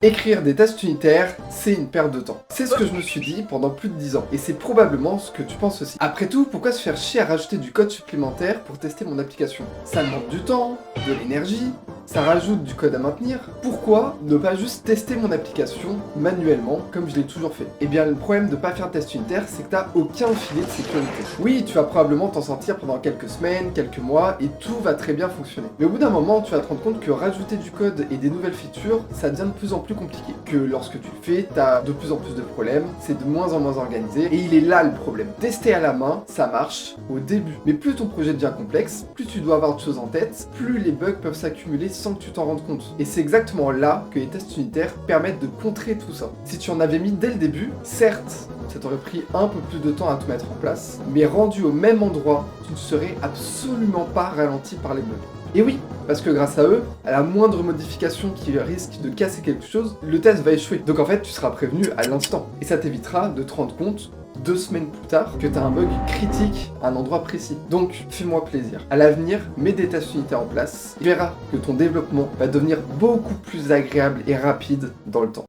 Écrire des tests unitaires, c'est une perte de temps. C'est ce que je me suis dit pendant plus de 10 ans, et c'est probablement ce que tu penses aussi. Après tout, pourquoi se faire chier à rajouter du code supplémentaire pour tester mon application? Ça demande du temps, de l'énergie, ça rajoute du code à maintenir. Pourquoi ne pas juste tester mon application manuellement, comme je l'ai toujours fait? Eh bien, le problème de pas faire de test unitaire, c'est que t'as aucun filet de sécurité. Oui, tu vas probablement t'en sortir pendant quelques semaines, quelques mois, et tout va très bien fonctionner. Mais au bout d'un moment, tu vas te rendre compte que rajouter du code et des nouvelles features, ça devient de plus en plus compliqué. Que lorsque tu le fais, t'as de plus en plus de problèmes, c'est de moins en moins organisé, et il est là le problème. Tester à la main, ça marche au début. Mais plus ton projet devient complexe, plus tu dois avoir de choses en tête, plus les bugs peuvent s'accumuler sans que tu t'en rendes compte. Et c'est exactement là que les tests unitaires permettent de contrer tout ça. Si tu en avais mis dès le début, certes, ça t'aurait pris un peu plus de temps à tout mettre en place, mais rendu au même endroit, tu ne serais absolument pas ralenti par les bugs. Et oui, parce que grâce à eux, à la moindre modification qui risque de casser quelque chose, le test va échouer. Donc en fait, tu seras prévenu à l'instant. Et ça t'évitera de te rendre compte 2 semaines plus tard que tu as un bug critique à un endroit précis. Donc, fais-moi plaisir. À l'avenir, mets des tests unitaires en place. Tu verras que ton développement va devenir beaucoup plus agréable et rapide dans le temps.